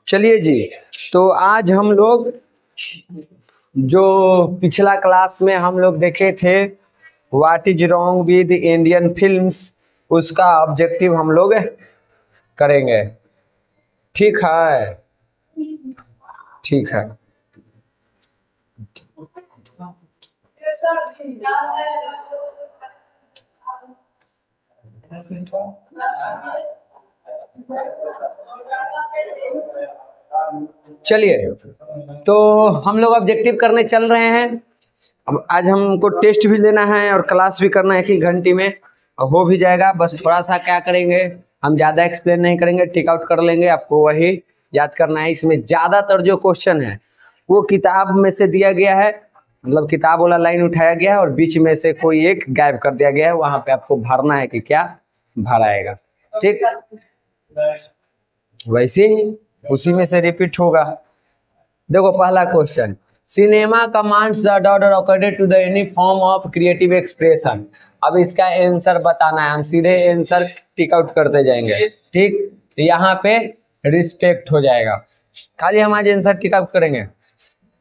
चलिए जी, तो आज हम लोग जो पिछला क्लास में हम लोग देखे थे what is wrong with Indian films, उसका ऑब्जेक्टिव हम लोग करेंगे। ठीक है, ठीक है। चलिए, तो हम लोग ऑब्जेक्टिव करने चल रहे हैं। अब आज हमको टेस्ट भी लेना है और क्लास भी करना है 1 घंटे में, और हो भी जाएगा। बस थोड़ा सा क्या करेंगे, हम ज़्यादा एक्सप्लेन नहीं करेंगे, टिक आउट कर लेंगे। आपको वही याद करना है। इसमें ज़्यादातर जो क्वेश्चन है वो किताब में से दिया गया है, मतलब किताब वाला लाइन उठाया गया है और बीच में से कोई एक गायब कर दिया गया है। वहाँ पे आपको भरना है कि क्या भराएगा। ठीक, वैसे ही उसी में से रिपीट होगा। देखो पहला question, cinema commands the order according to the any form of creative expression. अब इसका आंसर बताना है, हम सीधे आंसर टिक आउट करते जाएंगे। ठीक, तो यहाँ पे रिस्पेक्ट हो जाएगा। खाली हम आज आंसर टिक आउट करेंगे।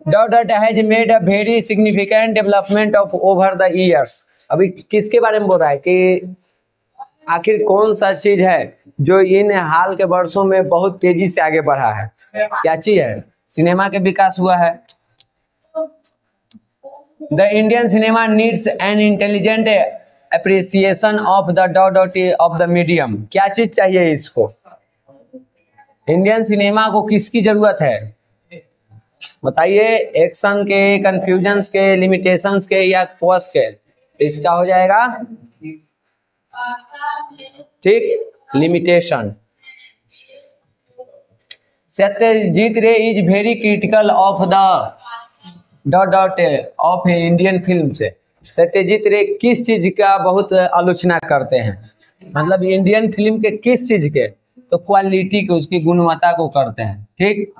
Dot has made a very significant development of over the years. अभी किसके बारे में बोल रहा है कि आखिर कौन सा चीज है जो इन हाल के वर्षों में बहुत तेजी से आगे बढ़ा है? क्या चीज है? सिनेमा के विकास हुआ है। The Indian cinema needs an intelligent appreciation of the dot of the medium. क्या चीज चाहिए इसको? इंडियन सिनेमा को किसकी जरूरत है बताइए? एक्शन के, कंफ्यूजन्स के, लिमिटेशंस के या कोर्स के? इसका हो जाएगा ठीक, limitation. Satyajit Ray is very critical of the dot of Indian film से। सत्यजीत रे किस चीज का बहुत आलोचना करते हैं? मतलब इंडियन फिल्म के किस चीज के? तो क्वालिटी के, उसकी गुणवत्ता को करते हैं। ठीक,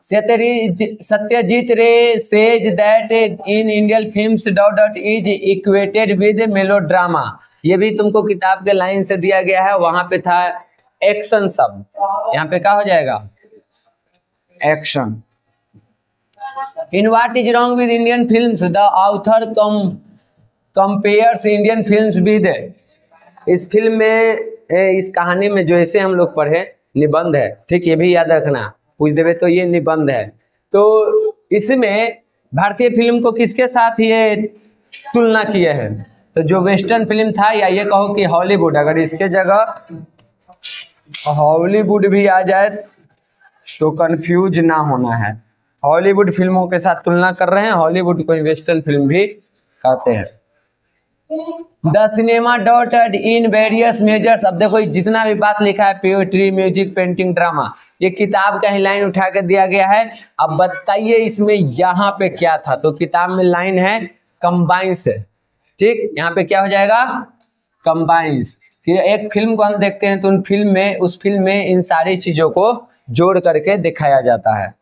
सत्यजीत रे says that in Indian films dot is equated with melodrama. ये भी तुमको किताब के लाइन से दिया गया है। वहां पे था एक्शन शब्द, यहाँ पे क्या हो जाएगा? Action. In what is wrong with Indian films the author compares Indian films with. इस फिल्म में, इस कहानी में जो ऐसे हम लोग पढ़े निबंध है, ठीक, ये भी याद रखना, पूछ देवे तो ये निबंध है। तो इसमें भारतीय फिल्म को किसके साथ ये तुलना किए हैं? तो जो वेस्टर्न फिल्म था, या ये कहो कि हॉलीवुड, अगर इसके जगह हॉलीवुड भी आ जाए तो कंफ्यूज ना होना है। हॉलीवुड फिल्मों के साथ तुलना कर रहे हैं, हॉलीवुड को वेस्टर्न फिल्म भी कहते हैं। The cinema dot in various measures. अब देखो जितना भी बात लिखा है, पोएट्री, म्यूजिक, पेंटिंग, ड्रामा, ये किताब का ही लाइन उठा के दिया गया है। अब बताइए इसमें यहाँ पे क्या था? तो किताब में लाइन है कंबाइंस। ठीक, यहाँ पे क्या हो जाएगा? कंबाइंस। कि एक फिल्म को हम देखते हैं तो उस फिल्म में इन सारी चीजों को जोड़ करके दिखाया जाता है।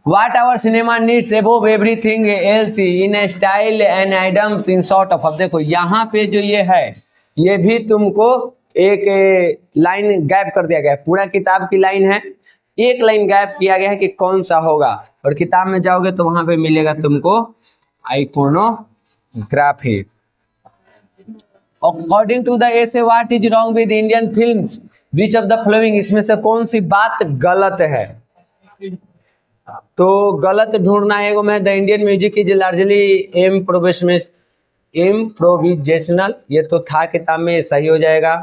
What our cinema needs above everything else in a style and items in sort of। अब देखो यहाँ पे जो ये है, ये भी तुमको एक लाइन गायब कर दिया गया है। पूरा किताब की लाइन है, एक लाइन गायब किया गया है कि कौन सा होगा। और किताब में जाओगे तो वहां पे मिलेगा तुमको iconography. According to the essay what is wrong with Indian films which of the following. इसमें से कौन सी बात गलत है? तो गलत ढूंढना है मैं। The Indian music is largely improvisational, ये तो था किताब में, सही हो जाएगा।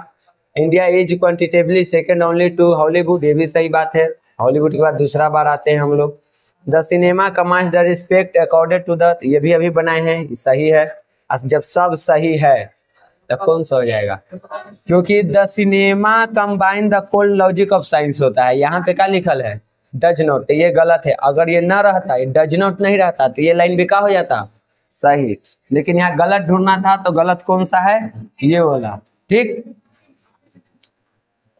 India is quantitatively second only to Hollywood, ये भी सही बात है। हॉलीवुड के बाद दूसरा बार आते हैं हम लोग। The cinema commands the respect according to the, ये भी अभी बनाए हैं, सही है। जब सब सही है तो कौन सा हो जाएगा? क्योंकि the cinema combine the cold logic of science होता है। यहाँ पे क्या लिखल है? डज नॉट, ये गलत है। अगर ये ना रहता, ये डज नॉट नहीं रहता, तो ये लाइन भी क्या हो जाता? सही। लेकिन यहाँ गलत ढूंढना था, तो गलत कौन सा है? ये वाला। ठीक,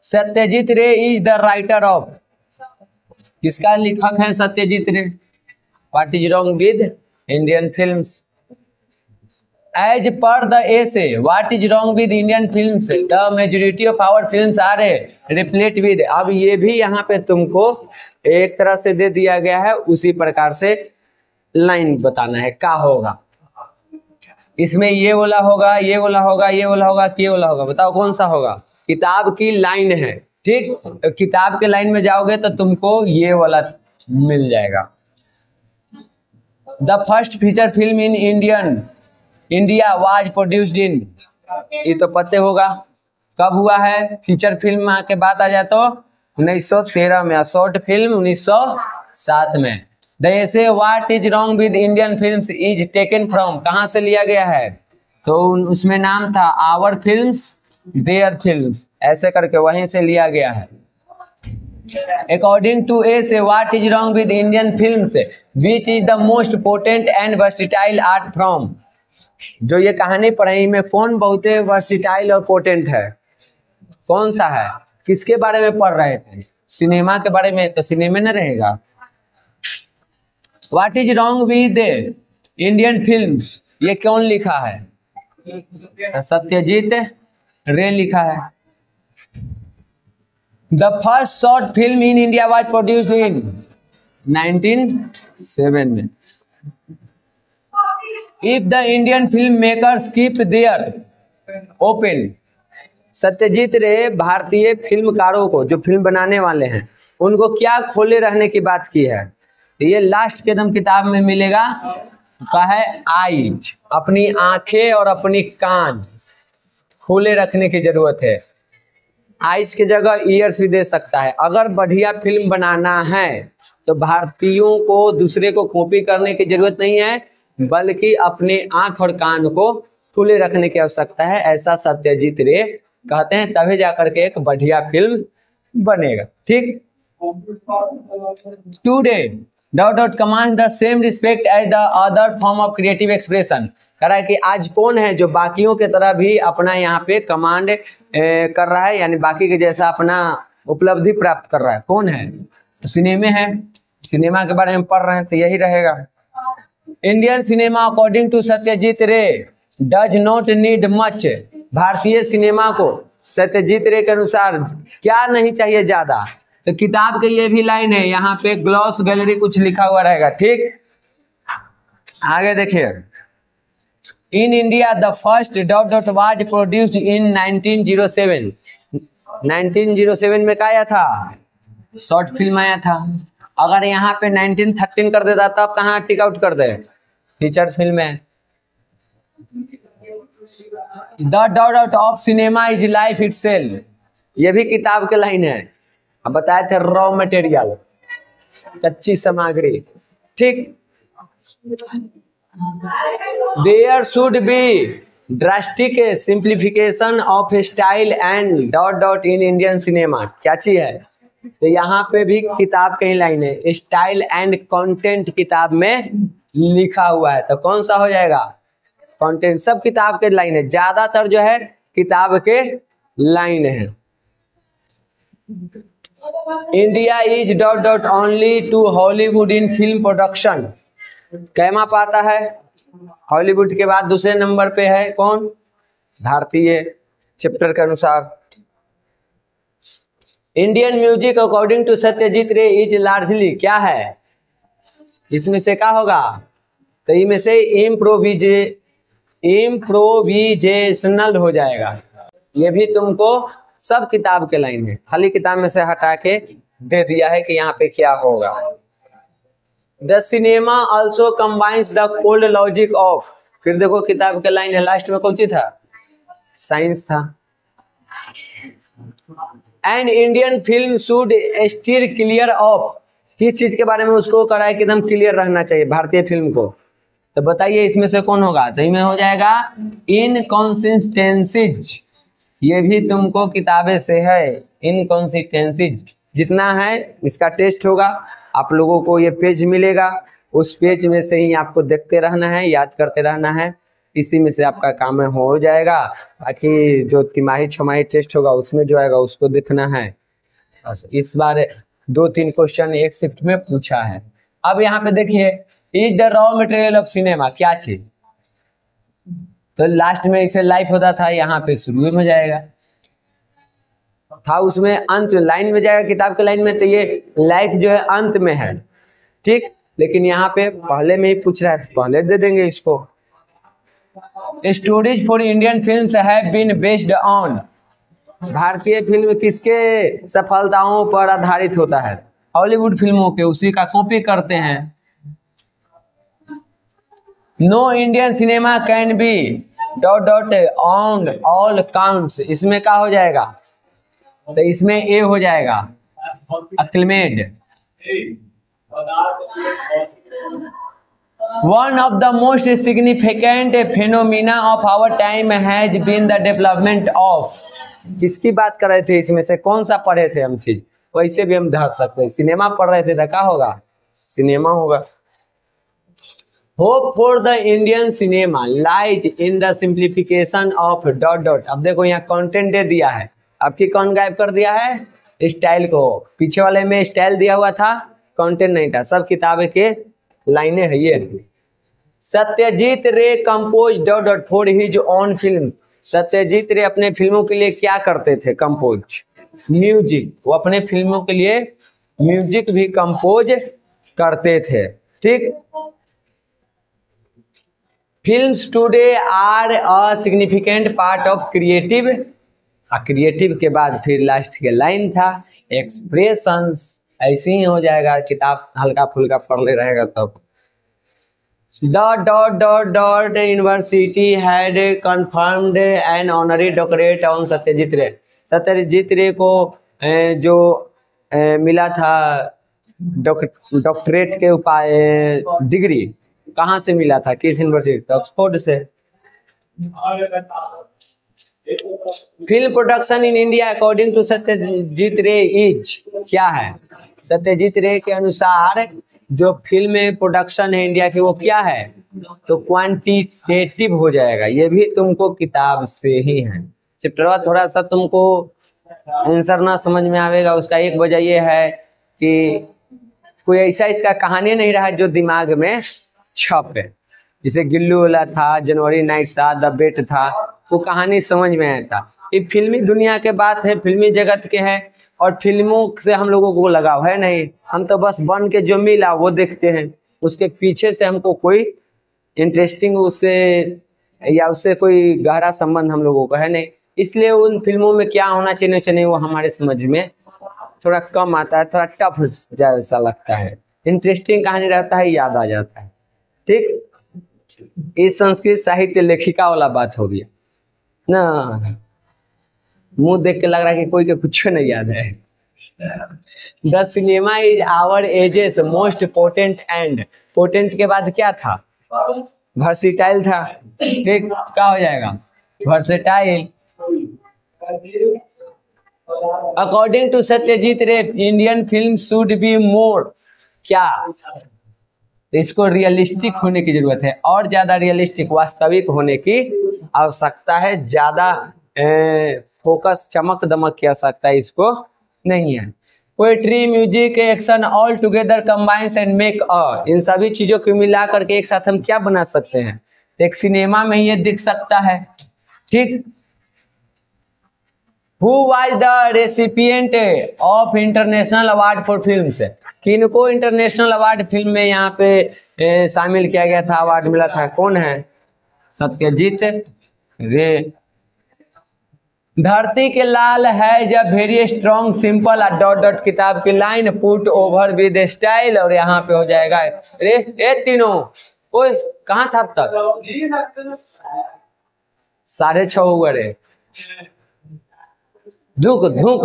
Satyajit Ray is the writer of. किसका लेखक है Satyajit Ray? What is wrong with Indian films? As पर the essay what is wrong with Indian films, the majority of our films are replete with. अब ये भी यहाँ पे तुमको एक तरह से दे दिया गया है, उसी प्रकार से लाइन बताना है क्या होगा इसमें। ये वाला होगा, ये वाला होगा, ये वाला होगा, ये वाला होगा, बताओ कौन सा होगा। किताब की लाइन है, ठीक, किताब के लाइन में जाओगे तो तुमको ये वाला मिल जाएगा। The first feature film in India was produced in, ये तो पते होगा कब हुआ है। फीचर फिल्म के बाद आ जाए तो 1913 में, शॉर्ट फिल्म 1907 में। द ऐसे what is wrong with Indian films is taken from, कहाँ से लिया गया है, तो उसमें नाम था आवर फिल्म्स देयर फिल्म्स, ऐसे करके वहीं से लिया गया है। अकॉर्डिंग टू ऐसे what is wrong with Indian films which is the most potent and versatile art from, जो ये कहानी पढ़ाई में कौन बहुत वर्सिटाइल और पोटेंट है, कौन सा है, किसके बारे में पढ़ रहे थे, सिनेमा के बारे में, तो सिनेमा न रहेगा। What is wrong with Indian films, ये कौन लिखा है, सत्यजीत रे लिखा है। The first short film in India was produced in 1907 में। If the Indian film makers keep their open, Satyajit रे भारतीय फिल्मकारों को, जो फिल्म बनाने वाले हैं, उनको क्या खोले रहने की बात की है, ये लास्ट के एकदम किताब में मिलेगा। कहा है आईज, अपनी आंखें और अपनी कान खुले रखने की जरूरत है। आईज की जगह ईयर्स भी दे सकता है। अगर बढ़िया फिल्म बनाना है तो भारतीयों को दूसरे को कॉपी करने की जरूरत नहीं है, बल्कि अपने आंख और कान को खुले रखने की आवश्यकता है, ऐसा सत्यजीत रे कहते हैं, तभी जाकर के एक बढ़िया फिल्म बनेगा। ठीक, today dot dot command the same respect as the other form of creative expression, कह रहा है कि आज कौन है जो बाकियों के तरह भी अपना यहाँ पे कमांड कर रहा है, यानी बाकी के जैसा अपना उपलब्धि प्राप्त कर रहा है, कौन है, तो सिनेमा है, सिनेमा के बारे में पढ़ रहे हैं तो यही रहेगा। Indian cinema according to Satyajit Ray does not need much, भारतीय सिनेमा को सत्यजीत रे के अनुसार क्या नहीं चाहिए ज्यादा, तो किताब के ये भी लाइन है, यहाँ पे ग्लॉस गैलरी कुछ लिखा हुआ रहेगा। ठीक, आगे देखिए। In India the first dot dot was produced in 1907, 1907 में क्या आया था, शॉर्ट फिल्म आया था। अगर यहाँ पे 1913 कर देता तब कहाँ टिक आउट कर दे, फीचर फिल्म है। The dot dot of cinema is life itself, ये भी किताब के लाइन है। अब बताए थे रॉ मटेरियल, कच्ची सामग्री। ठीक, there should be drastic simplification of style and dot dot in Indian cinema, क्या चीज है, तो यहाँ पे भी किताब के ही लाइन है, स्टाइल एंड कंटेंट किताब में लिखा हुआ है, तो कौन सा हो जाएगा, कंटेंट। सब किताब के लाइन है, ज्यादातर जो है किताब के लाइन है। India is dot dot only to Hollywood in film production, comma पाता है, हॉलीवुड के बाद दूसरे नंबर पे है कौन, भारतीय, चैप्टर के अनुसार। Indian music according to Satyajit Ray is largely, क्या है, इसमें से क्या होगा, तो इनमें से इम्प्रोविजेशनल हो जाएगा। ये भी तुमको सब किताब के लाइन है, खाली किताब में से हटा के दे दिया है कि यहाँ पे क्या होगा। The cinema also combines the cold logic of, फिर देखो किताब के लाइन है, लास्ट में कौन सी था, साइंस था। And Indian film should stir clear of, किस चीज के बारे में उसको करा है कि एकदम क्लियर रहना चाहिए भारतीय फिल्म को, तो बताइए इसमें से कौन होगा, तो इसमें हो जाएगा इनकॉन्सिस्टेंसीज, ये भी तुमको किताबें से है। इनकॉन्सिस्टेंसीज जितना है इसका टेस्ट होगा, आप लोगों को ये पेज मिलेगा, उस पेज में से ही आपको देखते रहना है, याद करते रहना है, इसी में से आपका काम हो जाएगा। बाकी जो तिमाही छमाही टेस्ट होगा उसमें जो आएगा उसको देखना है। इस बार 2-3 क्वेश्चन एक शिफ्ट में पूछा है। अब यहाँ पे देखिए, is the raw material of cinema, क्या चीज, तो लास्ट में इसे लाइफ होता था, यहाँ पे शुरू में हो जाएगा था, उसमें अंत लाइन में जाएगा किताब के लाइन में, तो ये लाइफ जो है अंत में है, ठीक। लेकिन यहाँ पे पहले में ही पूछ रहा है, पहले दे देंगे इसको। Stories for Indian films have been based on, भारतीय फिल्म किसके सफलताओं पर आधारित होता है? हॉलीवुड फिल्मों के, उसी का कॉपी करते हैं। No Indian cinema can be dot dot on all counts, इसमें क्या हो जाएगा? तो इसमें ए हो जाएगा, अक्लमेड। One of the most significant phenomena of our time has been the development of, किसकी बात कर रहे थे इसमें से? कौन सा पढ़े थे हम चीज? वैसे भी हम धर सकते हैं, सिनेमा पढ़ रहे थे तो क्या होगा? सिनेमा होगा। Hope for the Indian cinema lies in the simplification of dot dot. अब देखो यहाँ कंटेंट दे दिया है, आपकी कौन गायब कर दिया है? स्टाइल को। पीछे वाले में स्टाइल दिया हुआ था, कंटेंट नहीं था, सब किताबें के लाइनें है ये। सत्यजीत रे compose dot dot for his own film, Satyajit रे अपने फिल्मों के लिए क्या करते थे? कंपोज म्यूजिक, वो अपने फिल्मों के लिए म्यूजिक भी कंपोज करते थे, ठीक। Films today are a significant part of creative, creative के बाद फिर लास्ट के लाइन था एक्सप्रेशंस, ऐसे ही हो जाएगा, किताब हल्का फुल्का पढ़ ले रहेगा तब। Dot dot dot dot university had confirmed an honorary doctorate on Satyajit Ray, Satyajit रे को जो मिला था डॉक्टरेट के उपाय डिग्री, कहाँ से मिला था? किस यूनिवर्सिटी? ऑक्सफोर्ड से। Film production in India according to Satyajit Ray is, क्या है? सत्यजीत रे के अनुसार जो फिल्म प्रोडक्शन है इंडिया की वो क्या है? तो क्वांटिटेटिव हो जाएगा, ये भी तुमको किताब से ही है। चैप्टर थोड़ा सा तुमको आंसर ना समझ में आएगा, उसका एक वजह ये है कि कोई ऐसा इसका कहानी नहीं रहा जो दिमाग में छप है। जैसे गिल्लू वाला था, जनवरी नाइट्स था, द बेट था, वो कहानी समझ में आया था। ये फिल्मी दुनिया के बात है, फिल्मी जगत के है, और फिल्मों से हम लोगों को लगाव है नहीं, हम तो बस बन के जो मिला वो देखते हैं, उसके पीछे से हमको कोई इंटरेस्टिंग उससे या उससे कोई गहरा संबंध हम लोगों का है नहीं। इसलिए उन फिल्मों में क्या होना चाहिए वो हमारे समझ में थोड़ा कम आता है, थोड़ा टफ जैसा लगता है। इंटरेस्टिंग कहानी रहता है, याद आ जाता है, ठीक। इस संस्कृत साहित्य लेखिका वाला बात हो गया ना, मुंह देख के लग रहा है कि कोई के कुछ नहीं याद है। The cinema is our ages most potent and, potent के बाद क्या था? वर्सेटाइल था, ठीक। क्या हो जाएगा? वर्सेटाइल। अकॉर्डिंग टू सत्यजीत रे Indian film should be more, क्या? इसको रियलिस्टिक होने की जरूरत है, और ज्यादा रियलिस्टिक वास्तविक होने की आवश्यकता है, ज्यादा फोकस चमक दमक की आवश्यकता है, इसको नहीं है। Poetry, music, action all together combines and make a, इन सभी चीजों को मिला करके एक साथ हम क्या बना सकते हैं? एक सिनेमा में ये दिख सकता है, ठीक। Who was the recipient of international award for films, किनको इंटरनेशनल अवार्ड फिल्म में यहाँ पे शामिल किया गया था, अवार्ड मिला था? कौन है? सत्यजीत रे। धरती के लाल है जब very strong simple dot dot किताब की line put over with style, और यहाँ पे हो जाएगा रे ए तीनों। ओए कहाँ था अब तक? 6:30 हुआ रे, धूक धूक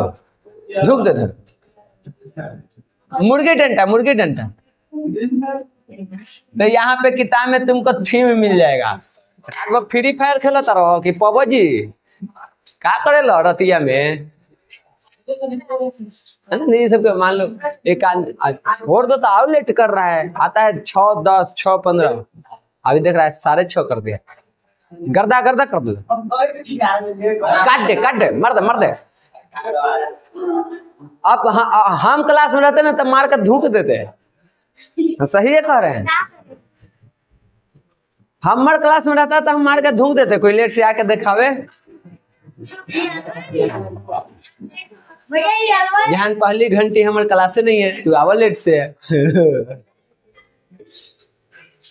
धूक दे धर, मुर्गी डंटा मुर्गी डंटा। तो यहाँ पे किताब में तुमको थीम मिल जाएगा। फ्री फायर खेलता रहो कि पबजी क्या करे लो रतिया में, है ना? नहीं सबके मान लो एक छोड़ दो तो और लेट कर रहा है, आता है 6, 10, 6, 15, अभी देख रहा है 6:30 कर दिया, गर्दा गर्दा कर दो, काट दे मर दे। अब हम क्लास में रहते ना तब मार कर धूक देते, सही है कह रहे हैं। हमारे क्लास में रहता तो हम मार के धूक देते, कोई लेट से आके दिखावे। यहाँ पहली घंटी हमारे क्लास से नहीं है, तू आवा लेट से है।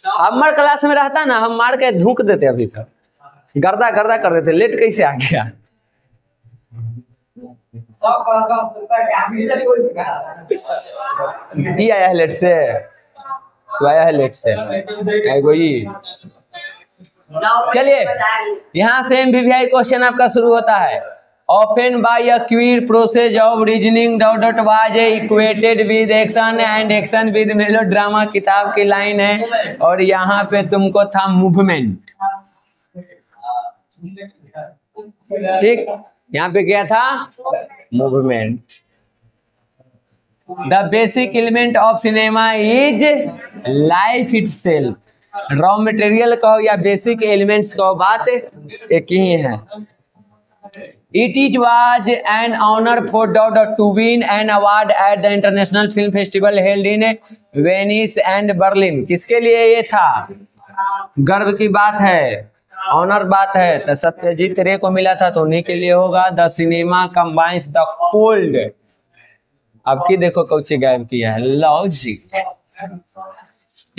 हमारे क्लास में रहता ना, हम मार के धूक देते, अभी तक गर्दा गर्दा कर देते। लेट कैसे आ गया? दी आया है लेट से, तू आया है लेट से। चलिए यहाँ से MVVI क्वेश्चन आपका शुरू होता है। Often by a queer process of reasoning dot was equated with action and action with melodrama। किताब की लाइन है और यहाँ पे तुमको था मूवमेंट। ठीक, यहाँ पे क्या था? Movement. The basic element of cinema is life itself. Raw material कहो या बेसिक एलिमेंट्स कहो, बात एक ही है। It was an honor for Dowd to win an award at the International Film Festival held in Venice and Berlin। किसके लिए ये था? गर्व की बात है, ऑनर बात है। तो सत्यजीत रे को मिला था तो उन्हीं के लिए होगा। The cinema combines the cold. अब की देखो कौची गायब किया है, लॉजिक।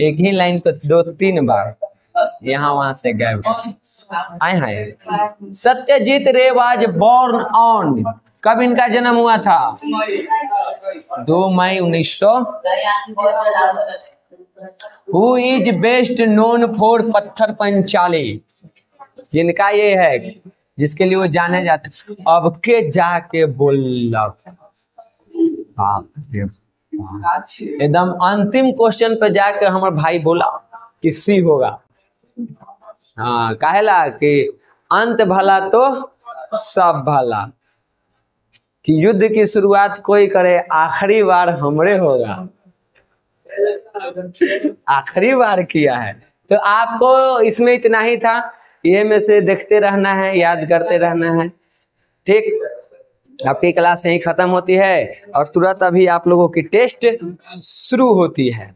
एक ही लाइन को 2-3 बार यहाँ वहां से गायब आए हैं। सत्यजीत रे वाज बोर्न ऑन, कब इनका जन्म हुआ था? 2 मई 1900। Who is best known for पत्थर पंचाली। जिनका ये है, जिसके लिए वो जाने जाते। अब के जाके बोला, एकदम अंतिम क्वेश्चन पे जाके हमारे भाई बोला किसी होगा। हाँ, काहेला कि अंत भला तो सब भला, कि युद्ध की शुरुआत कोई करे, आखिरी बार हमरे होगा। आखिरी बार किया है। तो आपको इसमें इतना ही था, ये में से देखते रहना है, याद करते रहना है। ठीक, आपकी क्लास यही खत्म होती है और तुरंत अभी आप लोगों की टेस्ट शुरू होती है।